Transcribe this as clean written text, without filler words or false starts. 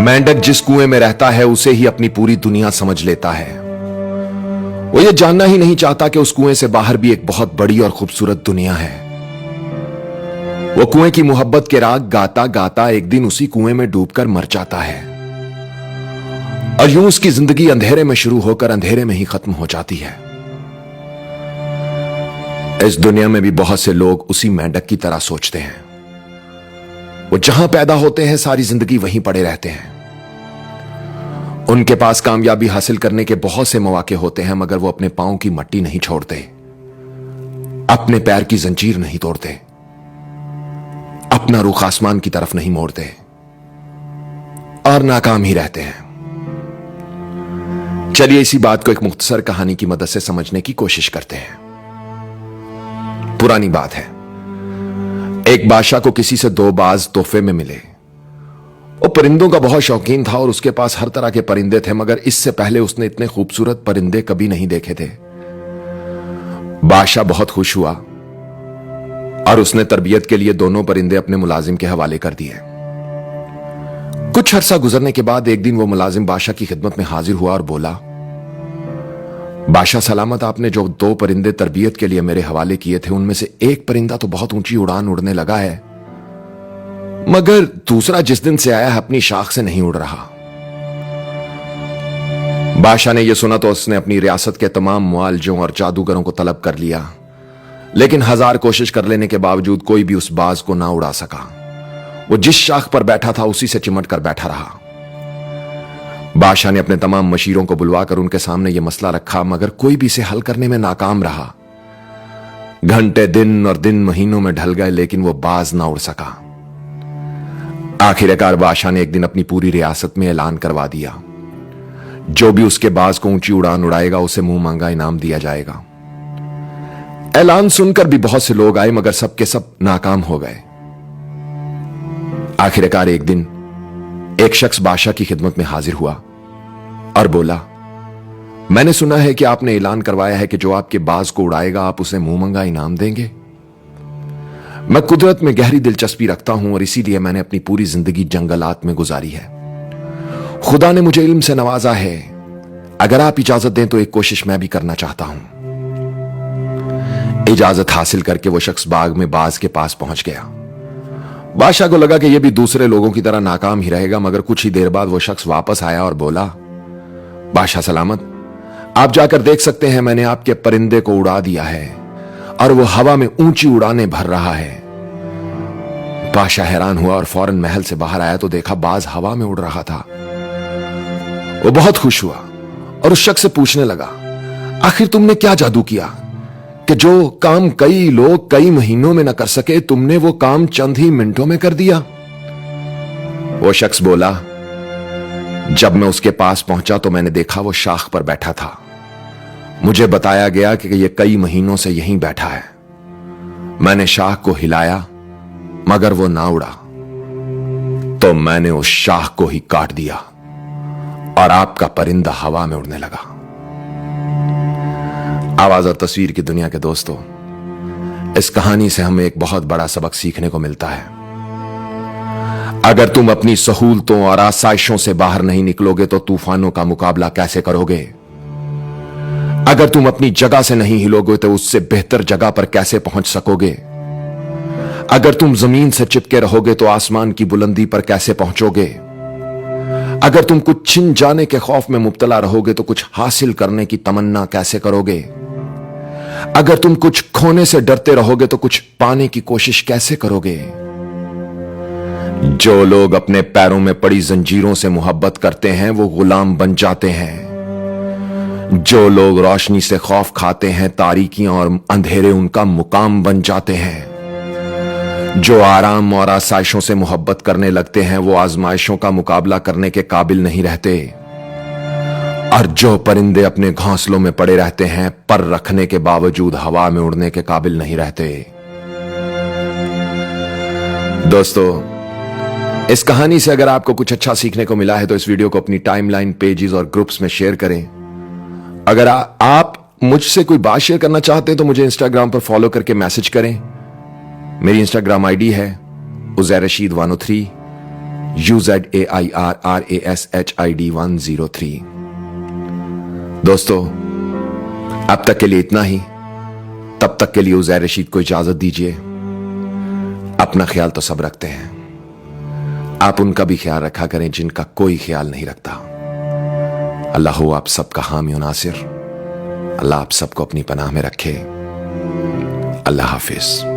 मेंढक जिस कुएं में रहता है उसे ही अपनी पूरी दुनिया समझ लेता है। वो ये जानना ही नहीं चाहता कि उस कुएं से बाहर भी एक बहुत बड़ी और खूबसूरत दुनिया है। वो कुएं की मोहब्बत के राग गाता गाता एक दिन उसी कुएं में डूबकर मर जाता है और यूं उसकी जिंदगी अंधेरे में शुरू होकर अंधेरे में ही खत्म हो जाती है। इस दुनिया में भी बहुत से लोग उसी मेंढक की तरह सोचते हैं। वो जहां पैदा होते हैं सारी जिंदगी वहीं पड़े रहते हैं। उनके पास कामयाबी हासिल करने के बहुत से मौके होते हैं, मगर वो अपने पांव की मट्टी नहीं छोड़ते, अपने पैर की जंजीर नहीं तोड़ते, अपना रुख आसमान की तरफ नहीं मोड़ते और नाकाम ही रहते हैं। चलिए इसी बात को एक मुख्तसर कहानी की मदद से समझने की कोशिश करते हैं। पुरानी बात है, एक बादशाह को किसी से 2 बाज तोहफे में मिले। वो परिंदों का बहुत शौकीन था और उसके पास हर तरह के परिंदे थे, मगर इससे पहले उसने इतने खूबसूरत परिंदे कभी नहीं देखे थे। बादशाह बहुत खुश हुआ और उसने तरबियत के लिए दोनों परिंदे अपने मुलाजिम के हवाले कर दिए। कुछ अरसा गुजरने के बाद एक दिन वो मुलाजिम बादशाह की खिदमत में हाजिर हुआ और बोला, बादशाह सलामत, आपने जो 2 परिंदे तरबियत के लिए मेरे हवाले किए थे उनमें से एक परिंदा तो बहुत ऊंची उड़ान उड़ने लगा है, मगर दूसरा जिस दिन से आया है अपनी शाख से नहीं उड़ रहा। बादशाह ने यह सुना तो उसने अपनी रियासत के तमाम मुआलजों और जादूगरों को तलब कर लिया, लेकिन 1000 कोशिश कर लेने के बावजूद कोई भी उस बाज को ना उड़ा सका। वो जिस शाख पर बैठा था उसी से चिमट कर बैठा रहा। बादशाह ने अपने तमाम मशीरों को बुलवाकर उनके सामने यह मसला रखा, मगर कोई भी इसे हल करने में नाकाम रहा। घंटे दिन और दिन महीनों में ढल गए, लेकिन वो बाज ना उड़ सका। आखिरकार बादशाह ने एक दिन अपनी पूरी रियासत में ऐलान करवा दिया, जो भी उसके बाज को ऊंची उड़ान उड़ाएगा उसे मुंह मांगा इनाम दिया जाएगा। ऐलान सुनकर भी बहुत से लोग आए, मगर सबके सब नाकाम हो गए। आखिरकार एक दिन एक शख्स बादशाह की खिदमत में हाजिर हुआ और बोला, मैंने सुना है कि आपने ऐलान करवाया है कि जो आपके बाज को उड़ाएगा आप उसे मुंह मंगा इनाम देंगे। मैं कुदरत में गहरी दिलचस्पी रखता हूं और इसीलिए मैंने अपनी पूरी जिंदगी जंगलात में गुजारी है। खुदा ने मुझे इल्म से नवाजा है, अगर आप इजाजत दें तो एक कोशिश मैं भी करना चाहता हूं। इजाजत हासिल करके वो शख्स बाग में बाज के पास पहुंच गया। बादशाह को लगा कि यह भी दूसरे लोगों की तरह नाकाम ही रहेगा, मगर कुछ ही देर बाद वो शख्स वापस आया और बोला, बादशाह सलामत, आप जाकर देख सकते हैं, मैंने आपके परिंदे को उड़ा दिया है और वो हवा में ऊंची उड़ानें भर रहा है। बादशाह हैरान हुआ और फौरन महल से बाहर आया तो देखा बाज हवा में उड़ रहा था। वो बहुत खुश हुआ और उस शख्स से पूछने लगा, आखिर तुमने क्या जादू किया कि जो काम कई लोग कई महीनों में न कर सके, तुमने वो काम चंद ही मिनटों में कर दिया। वो शख्स बोला, जब मैं उसके पास पहुंचा तो मैंने देखा वो शाख पर बैठा था। मुझे बताया गया कि ये कई महीनों से यहीं बैठा है। मैंने शाख को हिलाया मगर वो ना उड़ा, तो मैंने उस शाख को ही काट दिया और आपका परिंदा हवा में उड़ने लगा। आवाज और तस्वीर की दुनिया के दोस्तों, इस कहानी से हमें एक बहुत बड़ा सबक सीखने को मिलता है। अगर तुम अपनी सहूलतों और आसाइशों से बाहर नहीं निकलोगे तो तूफानों का मुकाबला कैसे करोगे? अगर तुम अपनी जगह से नहीं हिलोगे तो उससे बेहतर जगह पर कैसे पहुंच सकोगे? अगर तुम जमीन से चिपके रहोगे तो आसमान की बुलंदी पर कैसे पहुंचोगे? अगर तुम कुछ छिन जाने के खौफ में मुब्तला रहोगे तो कुछ हासिल करने की तमन्ना कैसे करोगे? अगर तुम कुछ खोने से डरते रहोगे तो कुछ पाने की कोशिश कैसे करोगे? जो लोग अपने पैरों में पड़ी जंजीरों से मोहब्बत करते हैं वो गुलाम बन जाते हैं। जो लोग रोशनी से खौफ खाते हैं तारीकियां और अंधेरे उनका मुकाम बन जाते हैं। जो आराम और आसाइशों से मोहब्बत करने लगते हैं वो आजमाइशों का मुकाबला करने के काबिल नहीं रहते। और जो परिंदे अपने घोंसलों में पड़े रहते हैं पर रखने के बावजूद हवा में उड़ने के काबिल नहीं रहते। दोस्तों, इस कहानी से अगर आपको कुछ अच्छा सीखने को मिला है तो इस वीडियो को अपनी टाइमलाइन, पेजेस और ग्रुप्स में शेयर करें। अगर आप मुझसे कोई बात शेयर करना चाहते हैं तो मुझे इंस्टाग्राम पर फॉलो करके मैसेज करें। मेरी इंस्टाग्राम आईडी है उज़ैर रशीद 103 UZAIRRASHID103. दोस्तों, अब तक के लिए इतना ही. तब तक के लिए उज़ैर रशीद को इजाजत दीजिए. अपना ख्याल तो सब रखते हैं, आप उनका भी ख्याल रखा करें जिनका कोई ख्याल नहीं रखता. अल्लाह हो आप सबका हामी और नासिर. अल्लाह आप सबको अपनी पनाह में रखे. अल्लाह हाफिज.